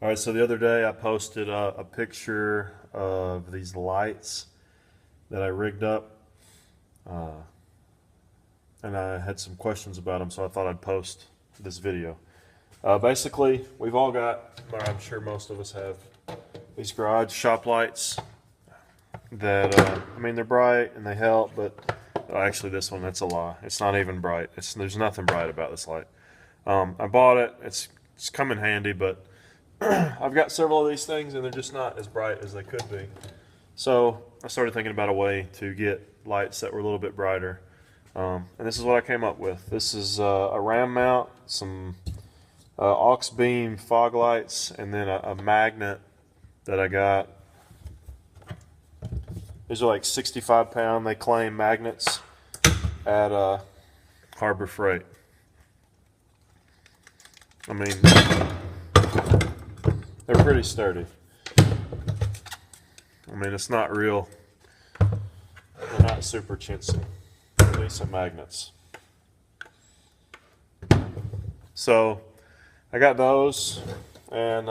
All right, so the other day I posted a picture of these lights that I rigged up, uh, and I had some questions about them, so I thought I'd post this video. Basically, we've all got, or I'm sure most of us have, these garage shop lights that, I mean, they're bright and they help, but actually this one, that's a lie. It's not even bright. There's nothing bright about this light. I bought it. It's come in handy, but I've got several of these things and they're just not as bright as they could be. So I started thinking about a way to get lights that were a little bit brighter. And this is what I came up with. This is a RAM mount, some aux beam fog lights, and then a magnet that I got. These are like 65-pound, they claim, magnets at Harbor Freight. I mean, they're pretty sturdy. I mean, it's not real. They're not super chintzy. They're decent magnets. So I got those, and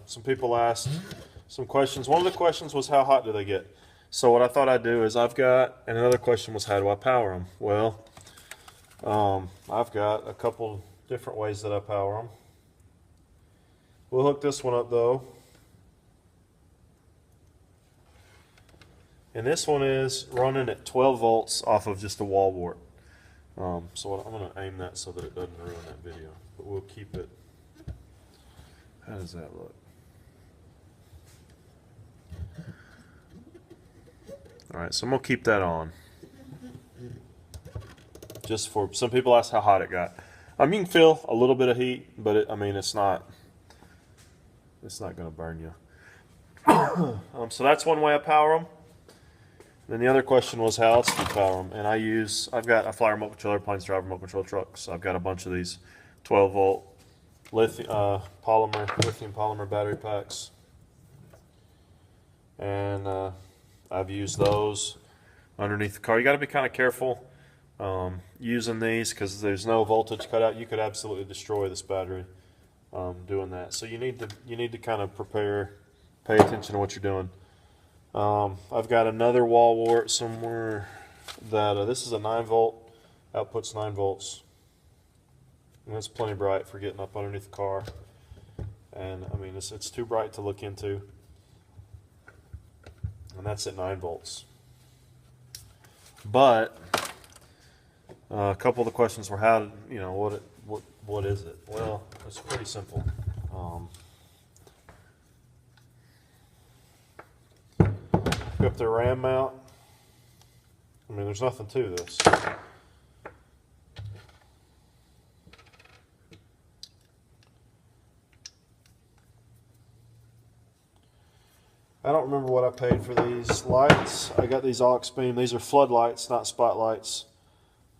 some people asked some questions. One of the questions was, how hot do they get? So what I thought I'd do is and another question was, how do I power them? Well, I've got a couple different ways that I power them. We'll hook this one up though. And this one is running at 12 volts off of just a wall wart. So I'm going to aim that so that it doesn't ruin that video. But we'll keep it. How does that look? Alright, so I'm going to keep that on. Just for, some people ask how hot it got. You can feel a little bit of heat, but it's not going to burn you. So that's one way I power them. Then the other question was, how else do you power them? And I've got a Flyer remote controller, planes driver remote control trucks. I've got a bunch of these 12 volt lithium polymer battery packs. And I've used those underneath the car. You got to be kind of careful using these because there's no voltage cutout. You could absolutely destroy this battery doing that. So you need to kind of prepare, pay attention to what you're doing. I've got another wall wart somewhere that this is a 9 volt, outputs 9 volts, and it's plenty bright for getting up underneath the car. And I mean, it's too bright to look into, and that's at 9 volts. But a couple of the questions were, what is it? Well, it's pretty simple. Up the RAM mount. I mean, there's nothing to this. I don't remember what I paid for these lights. I got these aux beam. These are floodlights, not spotlights.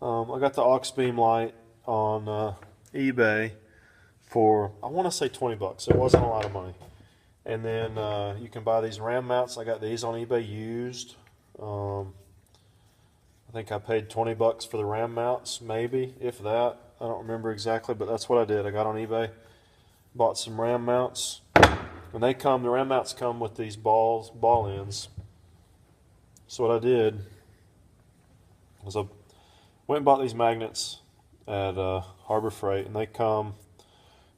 I got the aux beam light on eBay for, I want to say 20 bucks. It wasn't a lot of money. And then you can buy these RAM mounts. I got these on eBay used. I think I paid 20 bucks for the RAM mounts, maybe, if that. I don't remember exactly, but that's what I did. I got on eBay, bought some RAM mounts. And the RAM mounts come with these ball ends. So what I did was I went and bought these magnets at Harbor Freight, and they come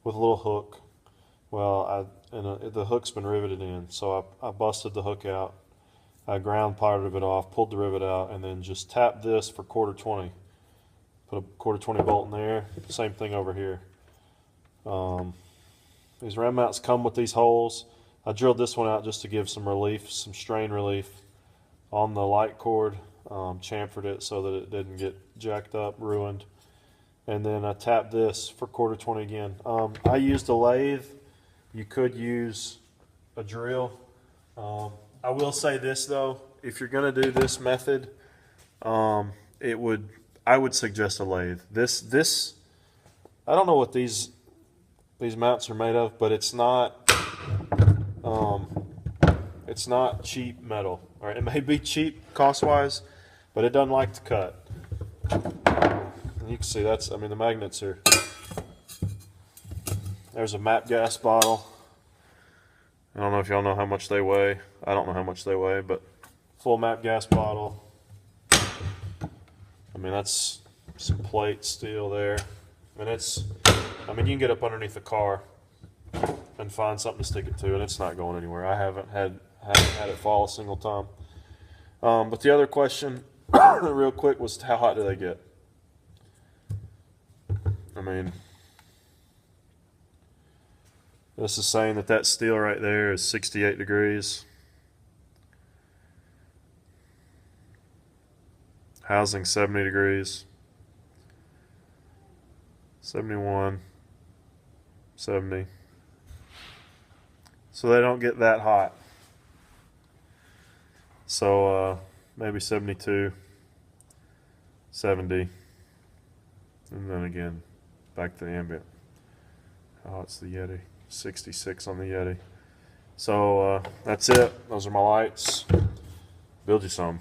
with a little hook. Well, the hook's been riveted in, so I busted the hook out. I ground part of it off, pulled the rivet out, and then just tapped this for quarter 20. Put a quarter 20 bolt in there. Same thing over here. These RAM mounts come with these holes. I drilled this one out just to give some relief, some strain relief on the light cord. Chamfered it so that it didn't get jacked up, ruined. And then I tapped this for quarter 20 again. I used a lathe. You could use a drill. I will say this though, if you're going to do this method, I would suggest a lathe. This I don't know what these mounts are made of, but it's not cheap metal. All right, it may be cheap cost-wise, but it doesn't like to cut. And you can see the magnets are. There's a MAP gas bottle. I don't know if y'all know how much they weigh. I don't know how much they weigh, but full map gas bottle. I mean, that's some plate steel there. And I mean, you can get up underneath the car and find something to stick it to, and it's not going anywhere. I haven't had it fall a single time. But the other question, real quick, was how hot do they get? I mean, this is saying that steel right there is 68 degrees. Housing 70 degrees. 71, 70. So they don't get that hot. So maybe 72, 70. And then again, back to the ambient. How hot's the Yeti? 66 on the Yeti. So that's it. Those are my lights. Build you some.